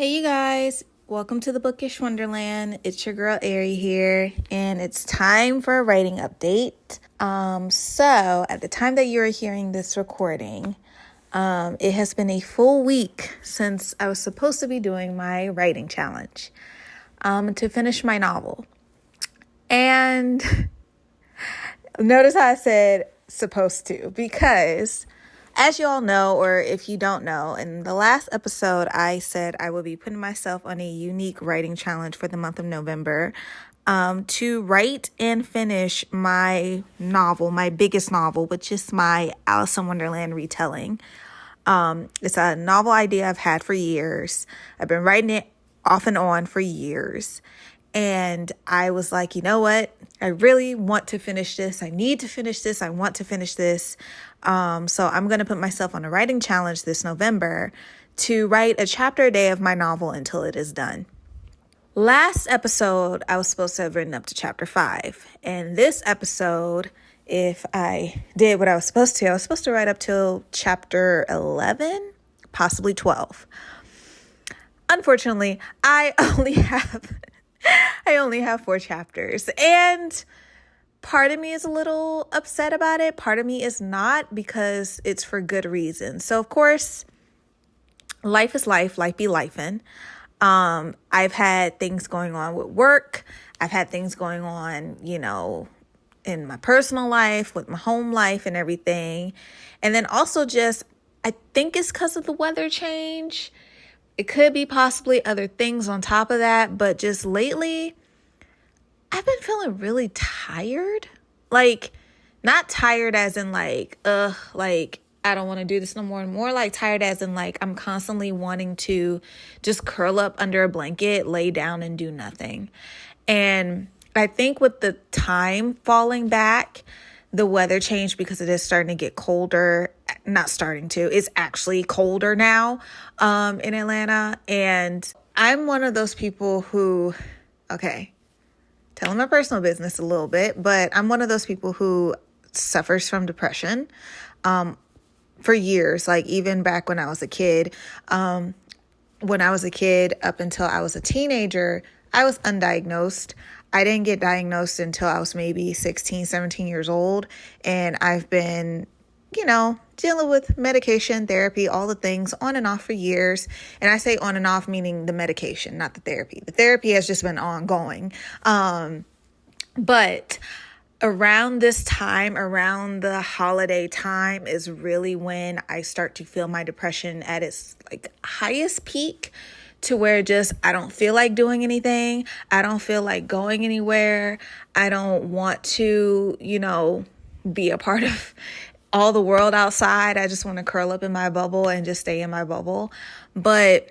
Hey you guys, welcome to the Bookish Wonderland. It's your girl Ari here, and it's time for a writing update. So at the time that you're hearing this recording, it has been a full week since I was supposed to be doing my writing challenge, to finish my novel. And notice how I said supposed to, because as you all know, or if you don't know, in the last episode, I said I would be putting myself on a unique writing challenge for the month of November, to write and finish my novel, my biggest novel, which is my Alice in Wonderland retelling. It's a novel idea I've had for years. I've been writing it off and on for years. And I was like, you know what? I really want to finish this. I need to finish this. I want to finish this. So I'm going to put myself on a writing challenge this November to write a chapter a day of my novel until it is done. Last episode, I was supposed to have written up to chapter 5. And this episode, if I did what I was supposed to write up till chapter 11, possibly 12. Unfortunately, I only have 4 chapters, and part of me is a little upset about it. Part of me is not, because it's for good reason. So of course, life is life be lifing. I've had things going on with work. I've had things going on, in my personal life, with my home life and everything. And then also just, I think it's because of the weather change. It could be possibly other things on top of that, but just lately, I've been feeling really tired. Like, not tired as in like I don't want to do this no more. And more like tired as in like I'm constantly wanting to just curl up under a blanket, lay down and do nothing. And I think with the time falling back, the weather changed because it is starting to get colder. Not starting to, it's actually colder now in Atlanta. And I'm one of those people who, telling my personal business a little bit, but I'm one of those people who suffers from depression for years, like even back when I was a kid. When I was a kid up until I was a teenager, I was undiagnosed. I didn't get diagnosed until I was maybe 16, 17 years old. And I've been, dealing with medication, therapy, all the things on and off for years. And I say on and off, meaning the medication, not the therapy. The therapy has just been ongoing. But around this time, around the holiday time, is really when I start to feel my depression at its highest peak, to where just I don't feel like doing anything. I don't feel like going anywhere. I don't want to, be a part of all the world outside. I just want to curl up in my bubble and just stay in my bubble. But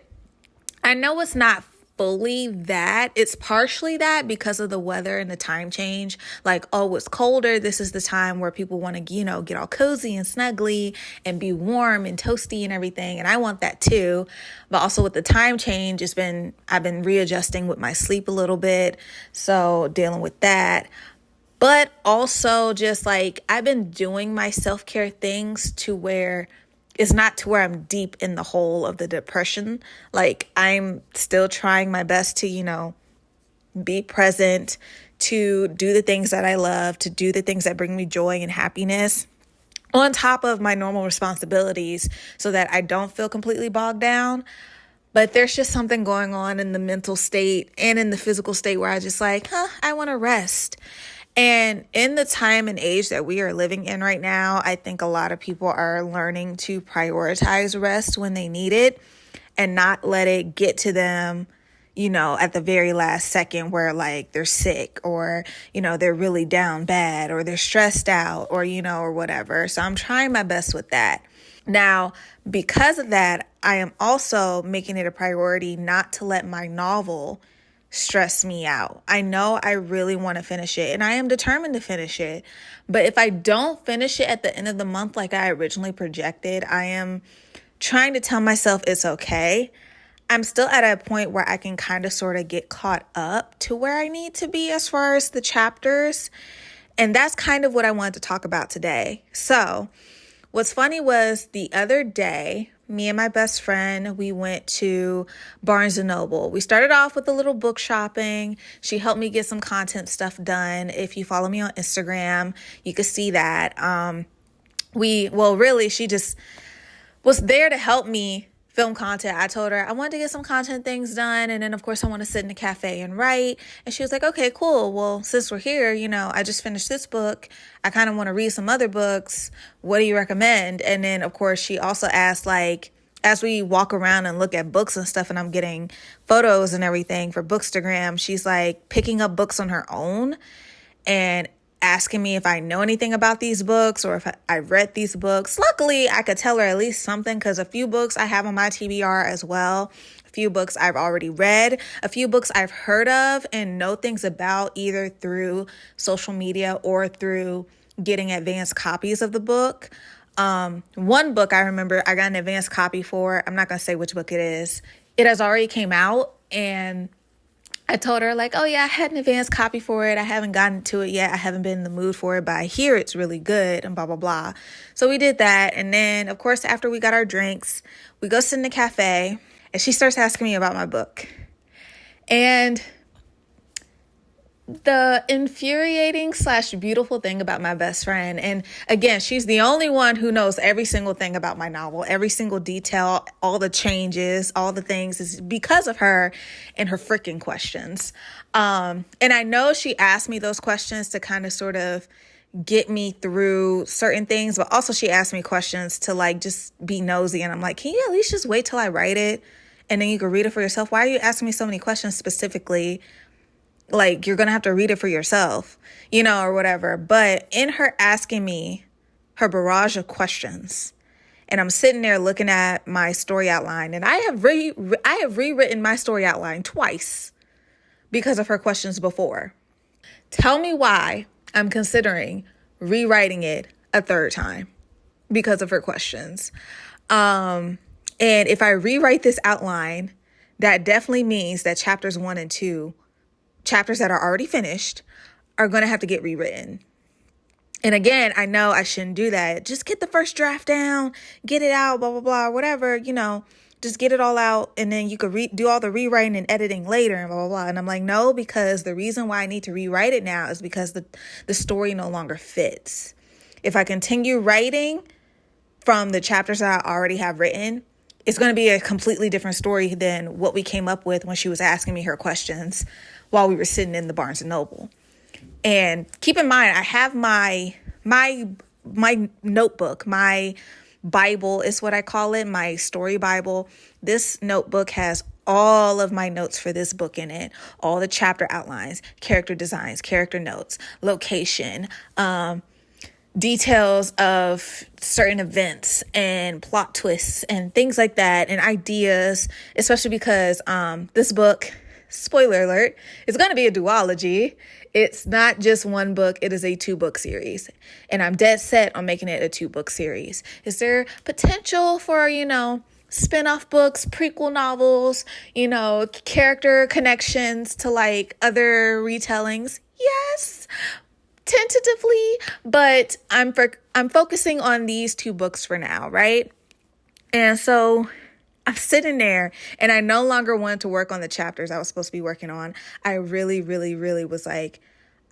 I know it's not fully that. It's partially that because of the weather and the time change. Like, oh, it's colder. This is the time where people want to, get all cozy and snuggly and be warm and toasty and everything. And I want that too. But also with the time change, I've been readjusting with my sleep a little bit. So dealing with that. But also just I've been doing my self-care things to where it's not to where I'm deep in the hole of the depression. I'm still trying my best to, be present, to do the things that I love, to do the things that bring me joy and happiness on top of my normal responsibilities, so that I don't feel completely bogged down. But there's just something going on in the mental state and in the physical state where I just I want to rest. And in the time and age that we are living in right now, I think a lot of people are learning to prioritize rest when they need it and not let it get to them, at the very last second where they're sick, or, they're really down bad, or they're stressed out, or, or whatever. So I'm trying my best with that. Now, because of that, I am also making it a priority not to let my novel stress me out. I know I really want to finish it, and I am determined to finish it. But if I don't finish it at the end of the month like I originally projected, I am trying to tell myself it's okay. I'm still at a point where I can kind of sort of get caught up to where I need to be as far as the chapters. And that's kind of what I wanted to talk about today. So what's funny was the other day, me and my best friend, we went to Barnes and Noble. We started off with a little book shopping. She helped me get some content stuff done. If you follow me on Instagram, you could see that. Really, she just was there to help me film content. I told her I wanted to get some content things done. And then, of course, I want to sit in a cafe and write. And she was like, okay, cool. Well, since we're here, I just finished this book. I kind of want to read some other books. What do you recommend? And then, of course, she also asked, as we walk around and look at books and stuff and I'm getting photos and everything for Bookstagram, she's like picking up books on her own and asking me if I know anything about these books or if I read these books. Luckily, I could tell her at least something because a few books I have on my TBR as well. A few books I've already read. A few books I've heard of and know things about either through social media or through getting advanced copies of the book. One book I remember I got an advanced copy for. I'm not going to say which book it is. It has already came out and I told her oh yeah, I had an advanced copy for it. I haven't gotten to it yet. I haven't been in the mood for it, but I hear it's really good and blah, blah, blah. So we did that. And then of course, after we got our drinks, we go sit in the cafe and she starts asking me about my book. And the infuriating / beautiful thing about my best friend, and again, she's the only one who knows every single thing about my novel, every single detail, all the changes, all the things, is because of her and her freaking questions. And I know she asked me those questions to kind of sort of get me through certain things, but also she asked me questions to just be nosy. And I'm like, can you at least just wait till I write it and then you can read it for yourself? Why are you asking me so many questions specifically? You're going to have to read it for yourself, or whatever. But in her asking me her barrage of questions, and I'm sitting there looking at my story outline, and I have rewritten my story outline twice because of her questions before. Tell me why I'm considering rewriting it a third time because of her questions. And if I rewrite this outline, that definitely means that chapters 1 and 2, chapters that are already finished, are going to have to get rewritten. And again, I know I shouldn't do that. Just get the first draft down, get it out, blah, blah, blah, whatever, just get it all out. And then you could do all the rewriting and editing later and blah, blah, blah. And I'm like, no, because the reason why I need to rewrite it now is because the story no longer fits. If I continue writing from the chapters that I already have written, it's going to be a completely different story than what we came up with when she was asking me her questions while we were sitting in the Barnes and Noble. And keep in mind, I have my notebook, my Bible is what I call it, my story Bible. This notebook has all of my notes for this book in it, all the chapter outlines, character designs, character notes, location, details of certain events and plot twists and things like that, and ideas, especially because this book, spoiler alert, is going to be a duology. It's not just one book. It is a 2-book series. And I'm dead set on making it a 2-book series. Is there potential for, spin-off books, prequel novels, character connections to other retellings? Yes, tentatively, but I'm focusing on these 2 books for now, right? And so I'm sitting there and I no longer wanted to work on the chapters I was supposed to be working on. I really, really, really was like,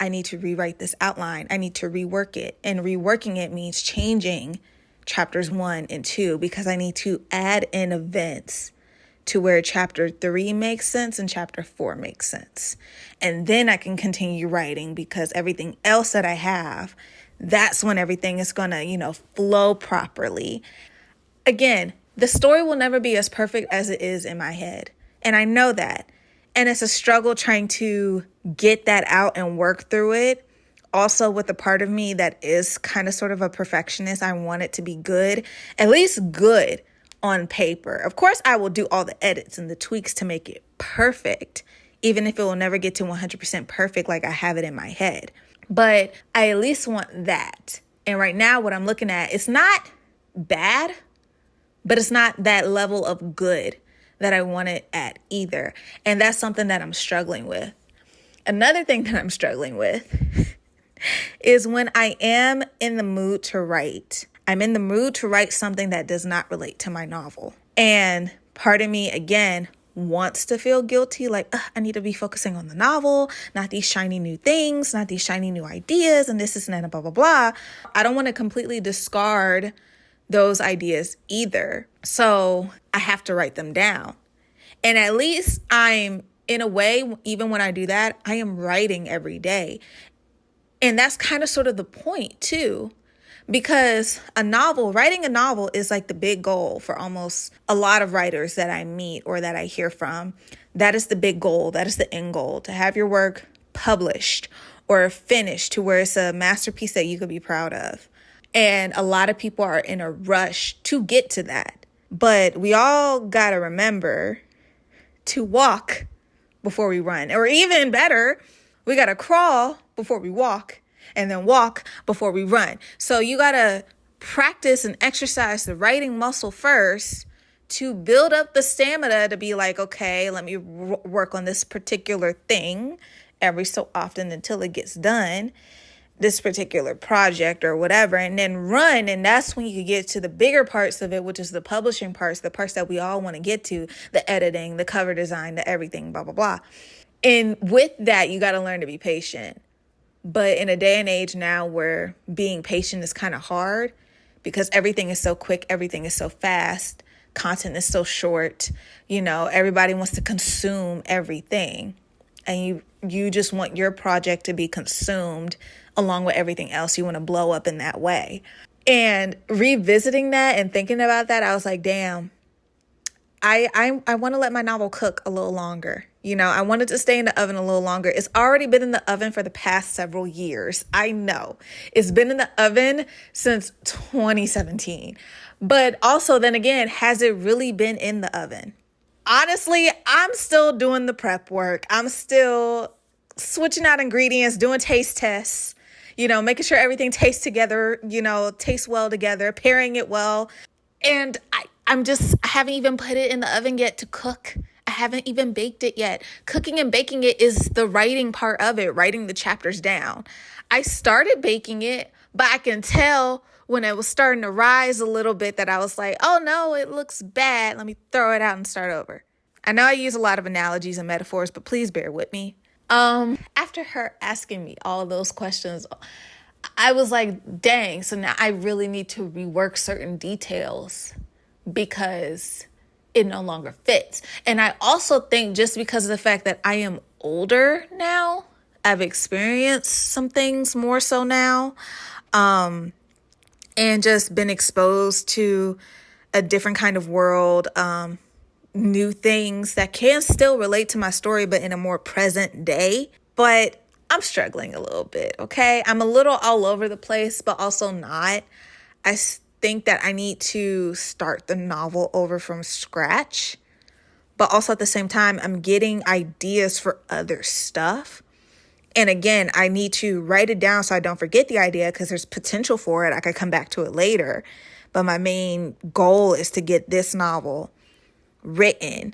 I need to rewrite this outline. I need to rework it. And reworking it means changing chapters 1 and 2 because I need to add in events to where chapter 3 makes sense and chapter 4 makes sense. And then I can continue writing because everything else that I have, that's when everything is going to, flow properly. Again, the story will never be as perfect as it is in my head. And I know that. And it's a struggle trying to get that out and work through it. Also with the part of me that is kind of sort of a perfectionist. I want it to be good, at least good on paper. Of course, I will do all the edits and the tweaks to make it perfect, even if it will never get to 100% perfect like I have it in my head. But I at least want that. And right now what I'm looking at, it's not bad, but it's not that level of good that I want it at either. And that's something that I'm struggling with. Another thing that I'm struggling with is when I am in the mood to write, I'm in the mood to write something that does not relate to my novel. And part of me, again, wants to feel guilty, like, I need to be focusing on the novel, not these shiny new things, not these shiny new ideas, and this, and blah, blah, blah. I don't want to completely discard those ideas either. So I have to write them down. And at least I'm, in a way, even when I do that, I am writing every day. And that's kind of sort of the point too. Because writing a novel is like the big goal for almost a lot of writers that I meet or that I hear from. That is the big goal. That is the end goal, to have your work published or finished to where it's a masterpiece that you could be proud of. And a lot of people are in a rush to get to that. But we all got to remember to walk before we run. Or even better, we got to crawl before we walk. And then walk before we run. So you got to practice and exercise the writing muscle first to build up the stamina to be like, okay, let me work on this particular thing every so often until it gets done, this particular project or whatever, and then run. And that's when you get to the bigger parts of it, which is the publishing parts, the parts that we all want to get to, the editing, the cover design, the everything, blah, blah, blah. And with that, you got to learn to be patient. But in a day and age now where being patient is kind of hard because everything is so quick, everything is so fast, content is so short, everybody wants to consume everything. And you just want your project to be consumed along with everything else. You want to blow up in that way. And revisiting that and thinking about that, I was like, damn, I want to let my novel cook a little longer. I wanted to stay in the oven a little longer. It's already been in the oven for the past several years. I know it's been in the oven since 2017. But also then again, has it really been in the oven? Honestly, I'm still doing the prep work. I'm still switching out ingredients, doing taste tests, making sure everything tastes together, tastes well together, pairing it well. And I haven't even put it in the oven yet to cook. I haven't even baked it yet. Cooking and baking it is the writing part of it, writing the chapters down. I started baking it, but I can tell when it was starting to rise a little bit that I was like, oh no, it looks bad. Let me throw it out and start over. I know I use a lot of analogies and metaphors, but please bear with me. After her asking me all those questions, I was like, dang, so now I really need to rework certain details because it no longer fits. And I also think just because of the fact that I am older now, I've experienced some things more so now, and just been exposed to a different kind of world, new things that can still relate to my story, but in a more present day. But I'm struggling a little bit, okay? I'm a little all over the place, but also not. I think that I need to start the novel over from scratch. But also at the same time, I'm getting ideas for other stuff. And again, I need to write it down so I don't forget the idea because there's potential for it. I could come back to it later. But my main goal is to get this novel written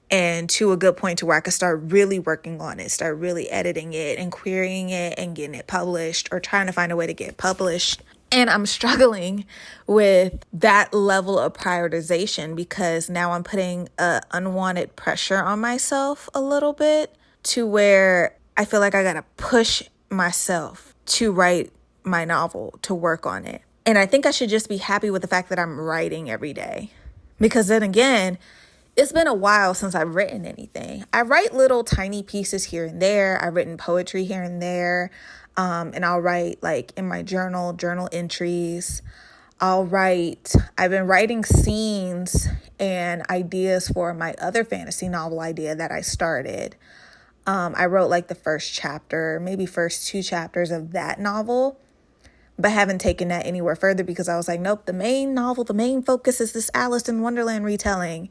and to a good point to where I could start really working on it, start really editing it and querying it and getting it published or trying to find a way to get it published. And I'm struggling with that level of prioritization because now I'm putting unwanted pressure on myself a little bit to where I feel like I got to push myself to write my novel, to work on it. And I think I should just be happy with the fact that I'm writing every day. Because then again, it's been a while since I've written anything. I write little tiny pieces here and there. I've written poetry here and there. And I'll write like in my journal entries. I've been writing scenes and ideas for my other fantasy novel idea that I started. I wrote like the first chapter, maybe first 2 chapters of that novel, but haven't taken that anywhere further because I was like, nope, the main focus is this Alice in Wonderland retelling.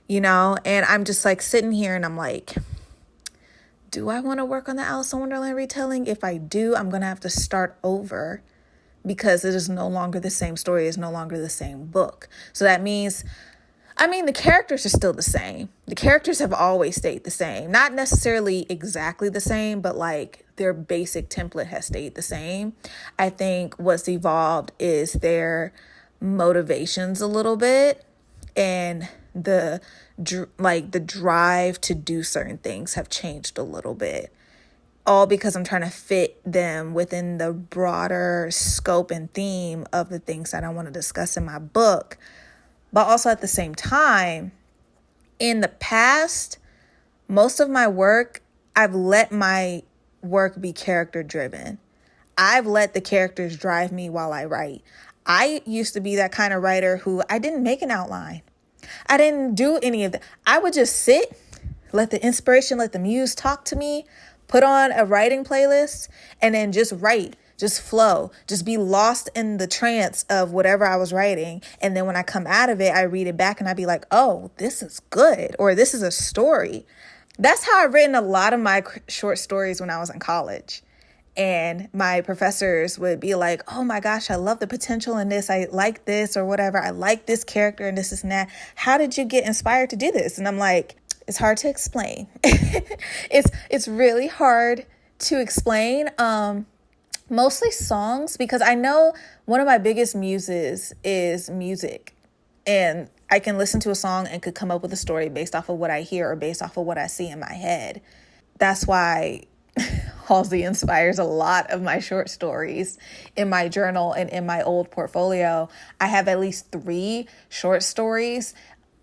And I'm just like sitting here and I'm like, do I want to work on the Alice in Wonderland retelling? If I do, I'm going to have to start over because it is no longer the same story. It's no longer the same book. So that means, the characters are still the same. The characters have always stayed the same. Not necessarily exactly the same, but like their basic template has stayed the same. I think what's evolved is their motivations a little bit, and the drive to do certain things have changed a little bit, all because I'm trying to fit them within the broader scope and theme of the things that I want to discuss in my book. But also at the same time, in the past, most of my work, I've let my work be character driven. I've let the characters drive me while I write. I used to be that kind of writer who I didn't make an outline. I didn't do any of that. I would just sit, let the inspiration, let the muse talk to me, put on a writing playlist, and then just write, just flow, just be lost in the trance of whatever I was writing. And then when I come out of it, I read it back and I'd be like, oh, this is good, or this is a story. That's how I've written a lot of my short stories when I was in college. And my professors would be like, oh my gosh, I love the potential in this. I like this or whatever. I like this character and this and that. How did you get inspired to do this? And I'm like, it's hard to explain. It's really hard to explain. Mostly songs, because I know one of my biggest muses is music. And I can listen to a song and could come up with a story based off of what I hear or based off of what I see in my head. That's why Halsey inspires a lot of my short stories in my journal and in my old portfolio. I have at least 3 short stories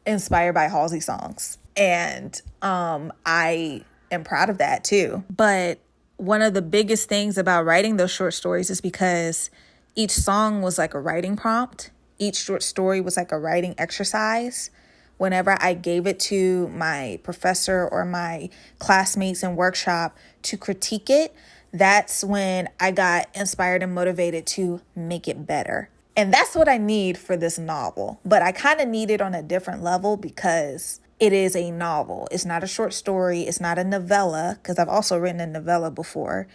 inspired by Halsey songs. And I am proud of that too. But one of the biggest things about writing those short stories is because each song was like a writing prompt. Each short story was like a writing exercise. Whenever I gave it to my professor or my classmates in workshop to critique it, that's when I got inspired and motivated to make it better. And that's what I need for this novel. But I kind of need it on a different level because it is a novel. It's not a short story. It's not a novella, because I've also written a novella before.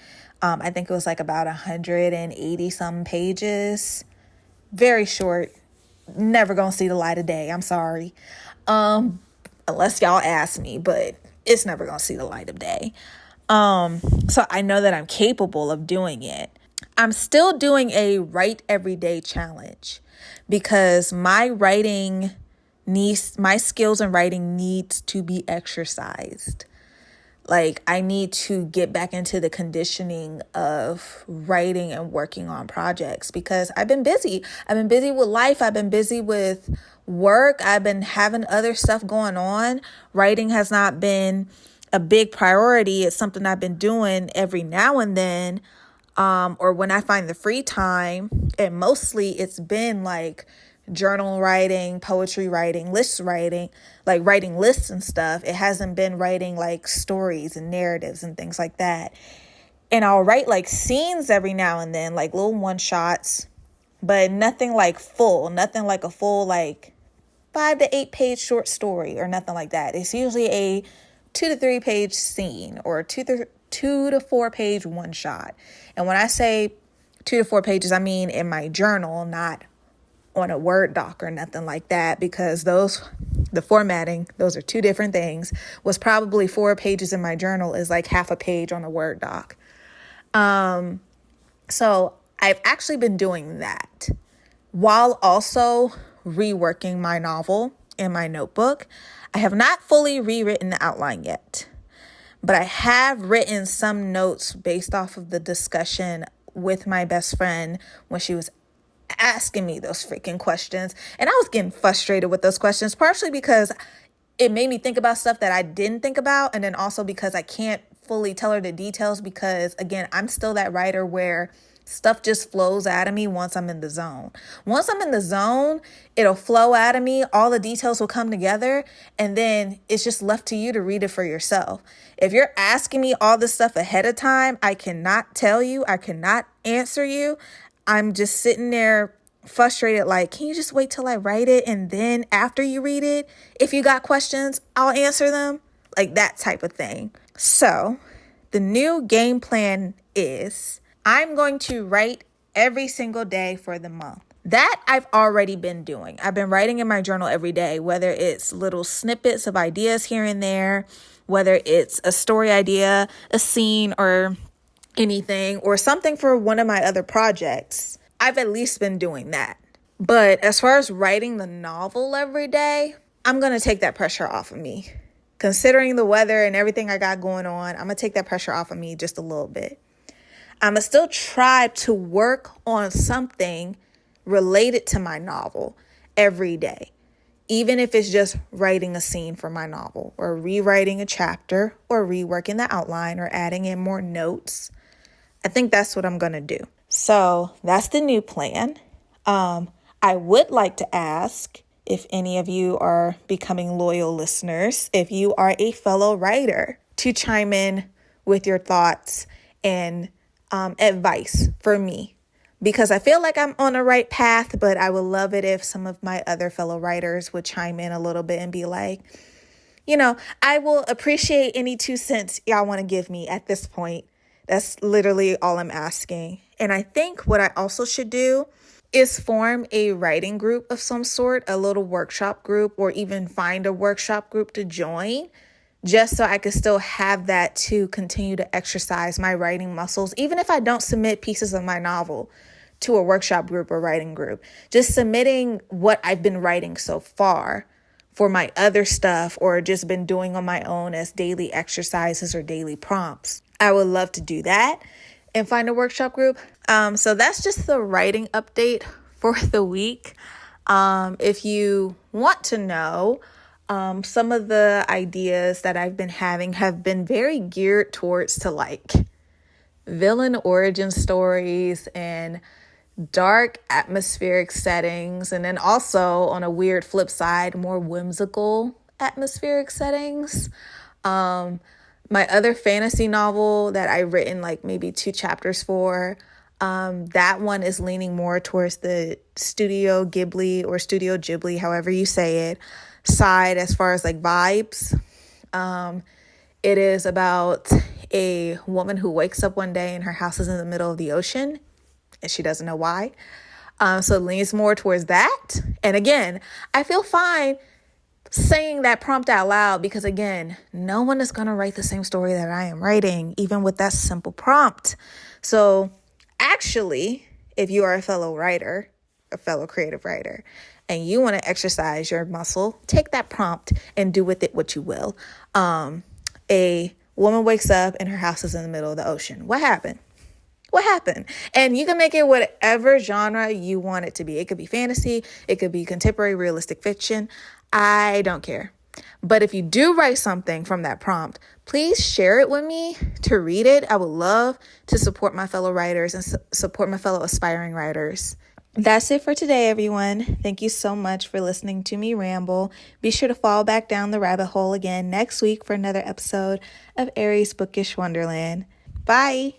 I think it was like about 180 some pages. Very short. Never gonna see the light of day. I'm sorry. Unless y'all ask me, but it's never gonna see the light of day. So I know that I'm capable of doing it. I'm still doing a write every day challenge because my skills in writing needs to be exercised. Like, I need to get back into the conditioning of writing and working on projects because I've been busy. I've been busy with life. I've been busy with work. I've been having other stuff going on. Writing has not been a big priority. It's something I've been doing every now and then, or when I find the free time. And mostly it's been like journal writing, poetry writing, list writing, like writing lists and stuff. It hasn't been writing like stories and narratives and things like that. And I'll write like scenes every now and then, like little one shots, but nothing like a full like 5 to 8 page short story or nothing like that. It's usually a 2 to 3 page scene or 2 to 4 page one shot. And when I say 2 to 4 pages, I mean in my journal, not on a Word doc or nothing like that, because the formatting, those are 2 different things. Was probably 4 pages in my journal is like half a page on a Word doc. So I've actually been doing that while also reworking my novel in my notebook. I have not fully rewritten the outline yet, but I have written some notes based off of the discussion with my best friend when she was asking me those freaking questions. And I was getting frustrated with those questions, partially because it made me think about stuff that I didn't think about. And then also because I can't fully tell her the details because, again, I'm still that writer where stuff just flows out of me once I'm in the zone. Once I'm in the zone, it'll flow out of me. All the details will come together. And then it's just left to you to read it for yourself. If you're asking me all this stuff ahead of time, I cannot tell you. I cannot answer you. I'm just sitting there frustrated, like, can you just wait till I write it? And then after you read it, if you got questions, I'll answer them. Like that type of thing. So the new game plan is I'm going to write every single day for the month. That I've already been doing. I've been writing in my journal every day, whether it's little snippets of ideas here and there, whether it's a story idea, a scene, or anything, or something for one of my other projects. I've at least been doing that. But as far as writing the novel every day, I'm going to take that pressure off of me. Considering the weather and everything I got going on, I'm going to take that pressure off of me just a little bit. I'm going to still try to work on something related to my novel every day. Even if it's just writing a scene for my novel or rewriting a chapter or reworking the outline or adding in more notes. I think that's what I'm going to do. So that's the new plan. I would like to ask if any of you are becoming loyal listeners, if you are a fellow writer, to chime in with your thoughts and advice for me. Because I feel like I'm on the right path, but I would love it if some of my other fellow writers would chime in a little bit and be like, I will appreciate any 2 cents y'all want to give me at this point. That's literally all I'm asking. And I think what I also should do is form a writing group of some sort, a little workshop group, or even find a workshop group to join, just so I could still have that to continue to exercise my writing muscles, even if I don't submit pieces of my novel to a workshop group or writing group. Just submitting what I've been writing so far for my other stuff, or just been doing on my own as daily exercises or daily prompts. I would love to do that and find a workshop group. So that's just the writing update for the week. If you want to know, some of the ideas that I've been having have been very geared towards to like villain origin stories and dark atmospheric settings. And then also on a weird flip side, more whimsical atmospheric settings. My other fantasy novel that I've written like maybe 2 chapters for, that one is leaning more towards the Studio Ghibli, however you say it, side as far as like vibes. It is about a woman who wakes up one day and her house is in the middle of the ocean and she doesn't know why. So it leans more towards that. And again, I feel fine saying that prompt out loud because, again, no one is going to write the same story that I am writing, even with that simple prompt. So actually, if you are a fellow writer, a fellow creative writer, and you want to exercise your muscle, take that prompt and do with it what you will. A woman wakes up and her house is in the middle of the ocean. What happened? What happened? And you can make it whatever genre you want it to be. It could be fantasy. It could be contemporary realistic fiction. I don't care. But if you do write something from that prompt, please share it with me to read it. I would love to support my fellow writers and support my fellow aspiring writers. That's it for today, everyone. Thank you so much for listening to me ramble. Be sure to fall back down the rabbit hole again next week for another episode of Aries Bookish Wonderland. Bye.